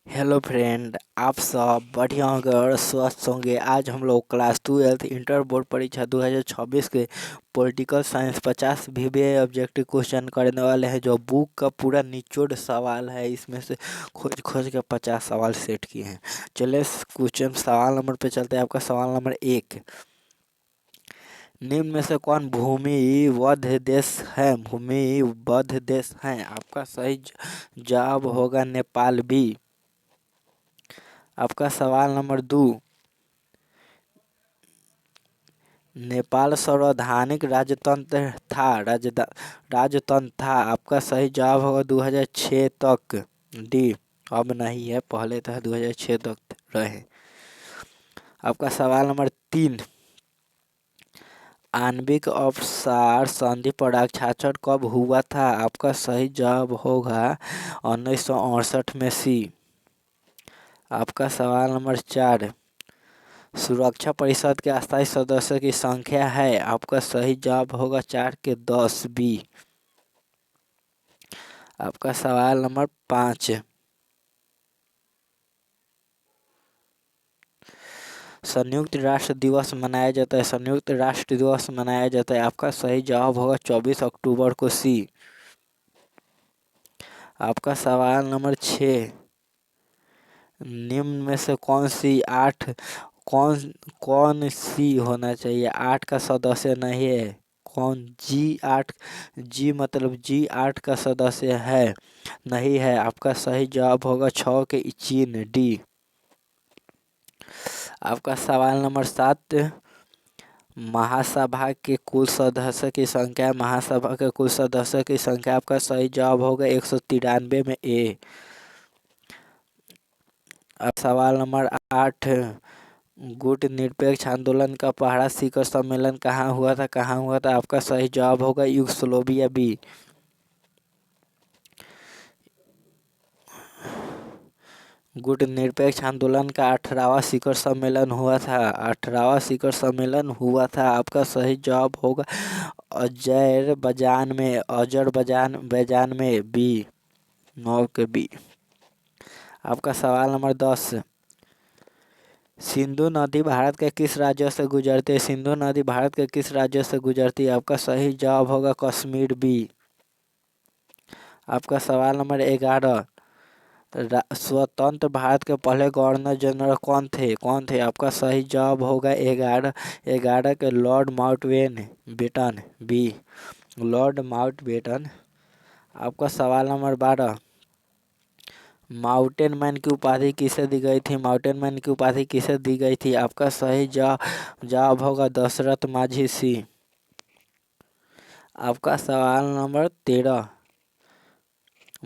Hello friend, आप सब बढ़िया होंगे और स्वस्थ होंगे। आज हम लोग क्लास 12 इंटर बोर्ड परीक्षा 2026 के political science 50 VVI objective question करने वाले हैं, जो बुक का पूरा निचोड़ सवाल है। इसमें से खोज खोज के 50 सवाल सेट किए हैं। चलिए क्वेश्चन सवाल नंबर पे चलते हैं। आपका सवाल नंबर 1, निम्न में से कौन भूमिबद्ध देश है? भूमिबद्ध देश है। आपका सही जवाब होगा नेपाल भी। आपका सवाल नंबर 2, नेपाल संवैधानिक राजतंत्र था। आपका सही जवाब होगा 2006 तक डी। अब नहीं है, पहले था 2006 तक रहे। आपका सवाल नंबर 3, आणविक अपसार संधि पर हस्ताक्षर कब हुआ था? आपका सही जवाब होगा 1968 में सी। आपका सवाल नंबर 4, सुरक्षा परिषद के अस्थायी सदस्यों की संख्या है? आपका सही जवाब होगा 4 के 10 बी। आपका सवाल नंबर 5, संयुक्त राष्ट्र दिवस मनाया जाता है। संयुक्त राष्ट्र दिवस मनाया जाता है। आपका सही जवाब होगा 24 अक्टूबर को सी। आपका सवाल नंबर 6, निम्न में से कौन सी होना चाहिए? 8 का सदस्य नहीं है। कौन? जी 8 का सदस्य है नहीं है। आपका सही जवाब होगा 6 के चीन डी। आपका सवाल नंबर 7, महासभा के कुल सदस्य की संख्या। महासभा के कुल सदस्य की संख्या। आपका सही जवाब होगा 193 में ए। अब सवाल नंबर 8, गुट निरपेक्ष आंदोलन का पहला शिखर सम्मेलन कहाँ हुआ था? आपका सही जवाब होगा यूगोस्लाविया बी। गुट निरपेक्ष आंदोलन का 18वां शिखर सम्मेलन हुआ था। 18वां शिखर सम्मेलन हुआ था। आपका सही जवाब होगा अजरबैजान में बी। 9 के बी। आपका सवाल नंबर 10, सिंधु नदी भारत के किस राज्य से गुजरती है? सिंधु नदी भारत के किस राज्य से गुजरती है? आपका सही जवाब होगा कश्मीर बी। आपका सवाल नंबर 11, स्वतंत्र भारत के पहले गवर्नर जनरल कौन थे? आपका सही जवाब होगा 11 के Lord Mountbatten B. Lord Mountbatten. आपका सवाल नंबर 12, माउंटेन मैन की उपाधि किसे दी गई थी? माउंटेन मैन की उपाधि किसे दी गई थी? आपका सही जवाब होगा दशरथ माझी सी। आपका सवाल नंबर 13,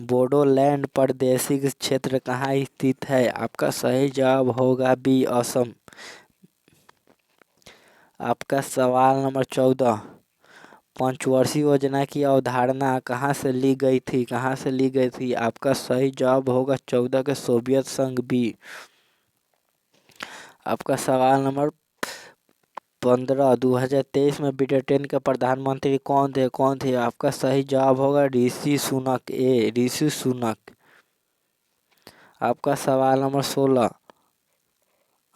बोडोलैंड प्रादेशिक क्षेत्र कहाँ स्थित है? आपका सही जवाब होगा बी, असम। आपका सवाल नंबर 14, पंचवर्षीय योजना की अवधारणा कहाँ से ली गई थी? आपका सही जवाब होगा 14 के सोवियत संघ बी। आपका सवाल नंबर 15, 2023 में ब्रिटेन के प्रधानमंत्री कौन थे? आपका सही जवाब होगा ऋषि सुनक। आपका सवाल नंबर 16,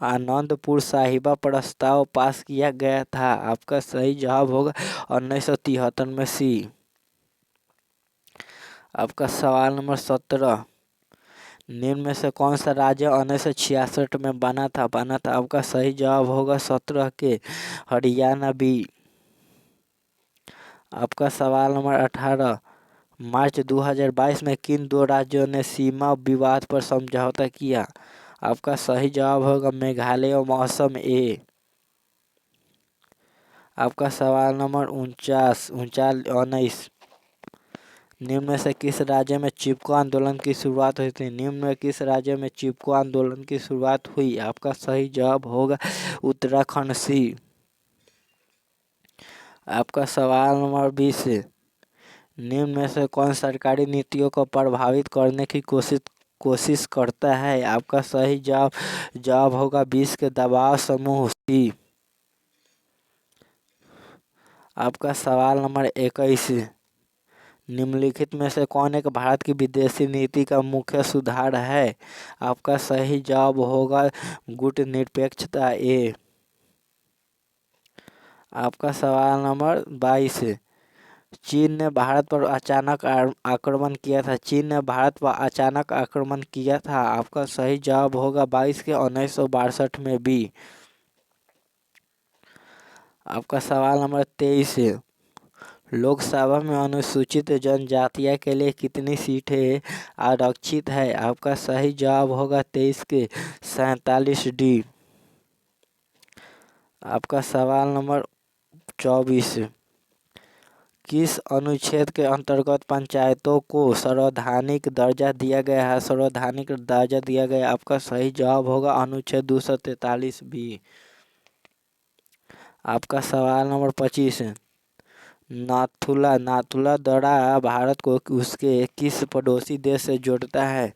आनंदपुर साहिबा प्रस्ताव पास किया गया था। आपका सही जवाब होगा 1973 में सी। आपका सवाल नंबर 17, निम्न में से कौन सा राज्य 1966 में बना था? आपका सही जवाब होगा 17 के हरियाणा बी। आपका सवाल नंबर 18, मार्च 2022 में किन दो राज्यों ने सीमा विवाद पर समझौता किया? आपका सही जवाब होगा मेघालय और असम ए। आपका सवाल नंबर 19, निम्न में से किस राज्य में चिपको आंदोलन की शुरुआत हुई थी? निम्न में किस राज्य में चिपको आंदोलन की शुरुआत हुई? आपका सही जवाब होगा उत्तराखंड सी। आपका सवाल नंबर 20, निम्न में से कौन सरकारी नीतियों को प्रभावित करने की कोशिश करता है? आपका सही जवाब होगा 20 के दबाव समूह सी। आपका सवाल नंबर 21, निम्नलिखित में से कौन एक भारत की विदेशी नीति का मुख्य सुधार है? आपका सही जवाब होगा गुटनिरपेक्षता ए। आपका सवाल नंबर 22, चीन ने भारत पर अचानक आक्रमण किया था। चीन ने भारत पर अचानक आक्रमण किया था। आपका सही जवाब होगा 22 के 1962 में बी। आपका सवाल नंबर 23, लोकसभा में अनुसूचित जनजातियों के लिए कितनी सीटें आरक्षित है? आपका सही जवाब होगा 23 के 47 डी। आपका सवाल नंबर 24, किस अनुच्छेद के अंतर्गत पंचायतों को संवैधानिक दर्जा दिया गया है? संवैधानिक दर्जा दिया गया। आपका सही जवाब होगा अनुच्छेद 243 बी। आपका सवाल नंबर 25, नाथुला दर्रा भारत को उसके किस पड़ोसी देश से जोड़ता है?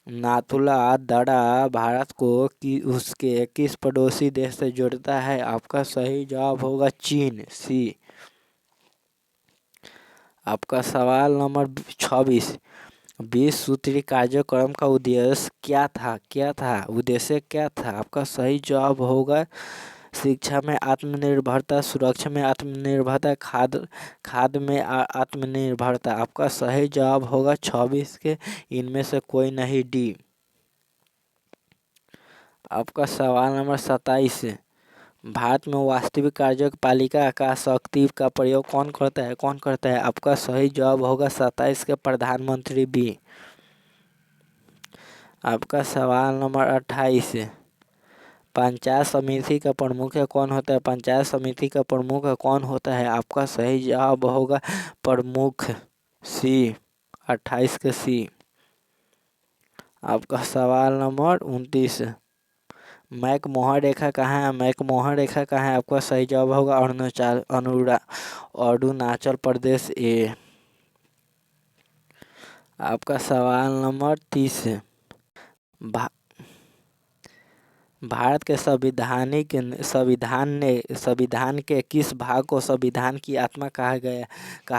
नाथुला दर्रा भारत को उसके किस पड़ोसी देश से जोड़ता है? आपका सही जवाब होगा चीन, सी। आपका सवाल नंबर 26, 20 सूत्री कार्यक्रम का उद्देश्य उद्देश्य क्या था? आपका सही जवाब होगा शिक्षा में आत्मनिर्भरता, सुरक्षा में आत्मनिर्भरता, खाद्य में आत्मनिर्भरता। आपका सही जवाब होगा 26 के इनमें से कोई नहीं, डी। आपका सवाल नंबर 27, भारत में वास्तविक कार्यपालिका का शक्ति का प्रयोग कौन करता है? आपका सही जवाब होगा 27 के प्रधानमंत्री, बी। आपका सवाल नंबर 28, पंचायत समिति का प्रमुख कौन होता है? पंचायत समिति का प्रमुख कौन होता है? आपका सही जवाब होगा प्रमुख, सी। 28 के सी। आपका सवाल नंबर 29, मैकमोहन रेखा कहाँ है? मैकमोहन रेखा कहाँ है? आपका सही जवाब होगा अरुणाचल प्रदेश, ए। आपका सवाल नंबर 30, भारत के संविधान के किस भाग को संविधान की आत्मा कहा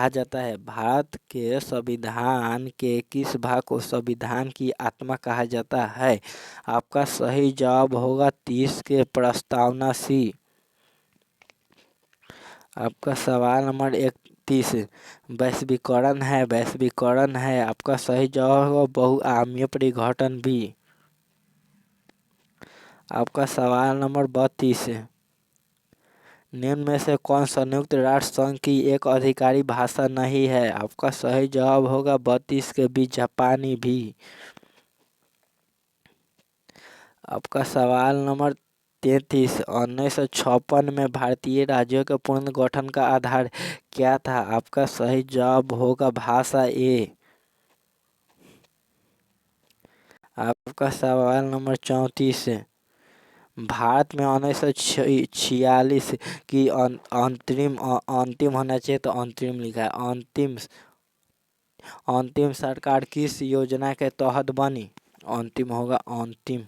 जाता है? भारत के संविधान के किस भाग को संविधान की आत्मा कहा जाता है? आपका सही जवाब होगा 30 के प्रस्तावना, सी। आपका सवाल नंबर 31, वैश्वीकरण है। आपका सही जवाब होगा बहुआयामी परिघटन, बी। आपका सवाल नंबर 32, निम्न में से कौन संयुक्त राष्ट्र संघ की एक आधिकारिक भाषा नहीं है? आपका सही जवाब होगा 32 के बी, जापानी, भी। आपका सवाल नंबर 33, 1956 में भारतीय राज्यों के पुनर्गठन का आधार क्या था? आपका सही जवाब होगा भाषा, ए। आपका सवाल नंबर 34, भारत में 1946 की अंतिम होना चाहिए तो अंतरिम लिखा है। अंतिम सरकार किस योजना के तहत बनी? अंतिम होगा अंतिम।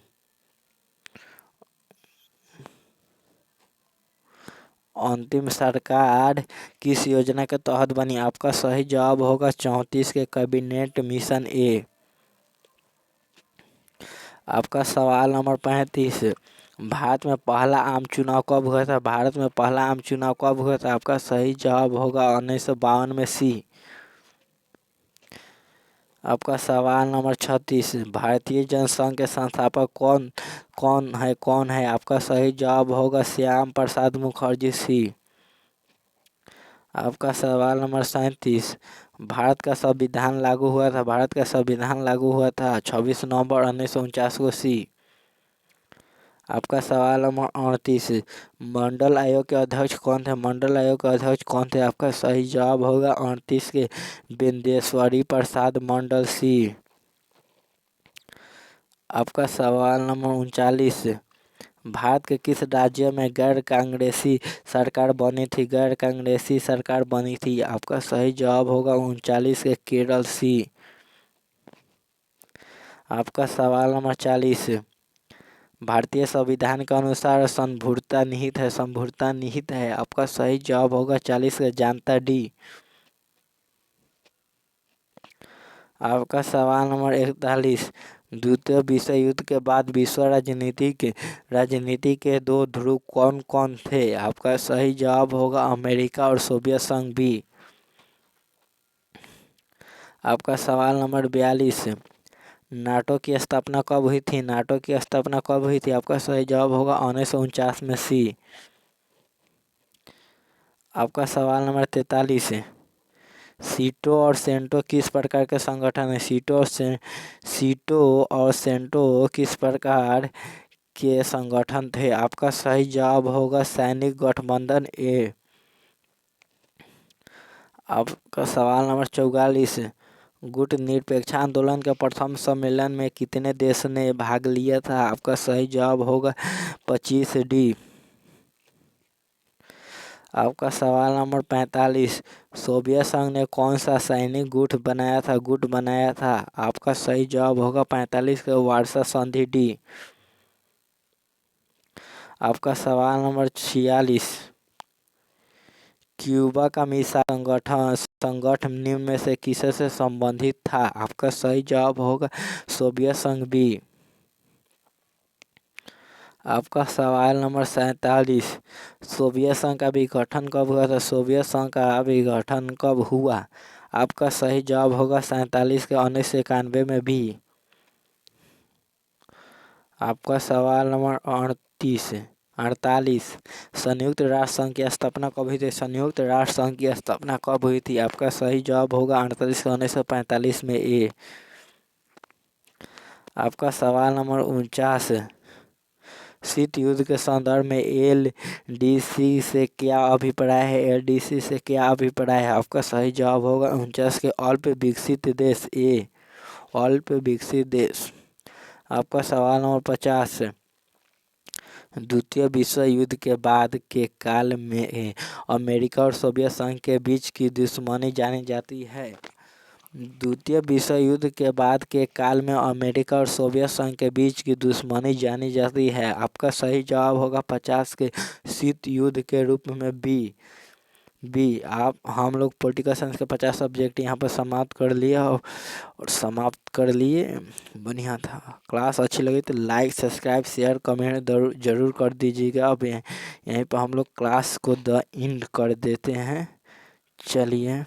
अंतिम सरकार किस योजना के तहत बनी? आपका सही जवाब होगा 34 के कैबिनेट मिशन, ए। आपका सवाल नंबर 35, भारत में पहला आम चुनाव कब हुआ था? भारत में पहला आम चुनाव कब हुआ था? आपका सही जवाब होगा 1952 में, सी। आपका सवाल नंबर 36, भारतीय जनसंघ के संस्थापक कौन है? आपका सही जवाब होगा श्याम प्रसाद मुखर्जी, सी। आपका सवाल नंबर 37, भारत का संविधान लागू हुआ था 26 नवंबर 1949 को, सी। आपका सवाल नंबर 38, मंडल आयोग के अध्यक्ष कौन थे? आपका सही जवाब होगा 38 के बिंदेश्वरी प्रसाद मंडल, सी। आपका सवाल नंबर 39, भारत के किस राज्य में गैर कांग्रेसी सरकार बनी थी? आपका सही जवाब होगा 39 के केरल, सी। आपका सवाल नंबर 40, भारतीय संविधान के अनुसार संप्रभुता निहित है। आपका सही जवाब होगा 40 का जानता, डी। आपका सवाल नंबर 41, द्वितीय विश्व युद्ध के बाद विश्व राजनीति के दो ध्रुव कौन कौन थे? आपका सही जवाब होगा अमेरिका और सोवियत संघ भी। आपका सवाल नंबर 42, नाटो की स्थापना कब हुई थी? नाटो की स्थापना कब हुई थी? आपका सही जवाब होगा 1949 में सी। आपका सवाल नंबर 43, सीटो और सेंटो किस प्रकार के संगठन है? सीटो और सेंटो किस प्रकार के संगठन थे? आपका सही जवाब होगा सैनिक गठबंधन ए। आपका सवाल नंबर 44, गुट निरपेक्ष आंदोलन के प्रथम सम्मेलन में कितने देश ने भाग लिया था? आपका सही जवाब होगा 25 डी। आपका सवाल नंबर 45, सोवियत संघ ने कौन सा सैनिक गुट बनाया था? आपका सही जवाब होगा 45 का वार्सा संधि डी। आपका सवाल नंबर 46, क्यूबा का मिसाइल संगठन निम्न में से किसे से संबंधित था? आपका सही जवाब होगा सोवियत संघ बी। आपका सवाल नंबर 47, सोवियत संघ का विघटन कब हुआ था? सोवियत संघ का विघटन कब हुआ? आपका सही जवाब होगा 47 के 1991 में भी। आपका सवाल नंबर 48, संयुक्त राष्ट्र संघ की स्थापना कब हुई थी? संयुक्त राष्ट्र संघ की स्थापना कब हुई थी? आपका सही जवाब होगा 48 के 1945 में ए। आपका सवाल नंबर 49, शीत युद्ध के संदर्भ में एलडीसी से क्या अभिप्राय है? एलडीसी से क्या अभिप्राय है? आपका सही जवाब होगा 49 के अल्प विकसित देश ए, अल्प विकसित देश। आपका सवाल नंबर 50, द्वितीय विश्व युद्ध के बाद के काल में अमेरिका और सोवियत संघ के बीच की दुश्मनी जानी जाती है? द्वितीय विश्व युद्ध के बाद के काल में अमेरिका और सोवियत संघ के बीच की दुश्मनी जानी जाती है? आपका सही जवाब होगा 50 के शीत युद्ध के रूप में बी। हम लोग पॉलिटिकल साइंस के 50 सब्जेक्ट यहाँ पर समाप्त कर लिए। बढ़िया था। क्लास अच्छी लगी तो लाइक सब्सक्राइब शेयर कमेंट जरूर कर दीजिएगा। अब यहीं पर हम लोग क्लास को द एंड कर देते हैं। चलिए।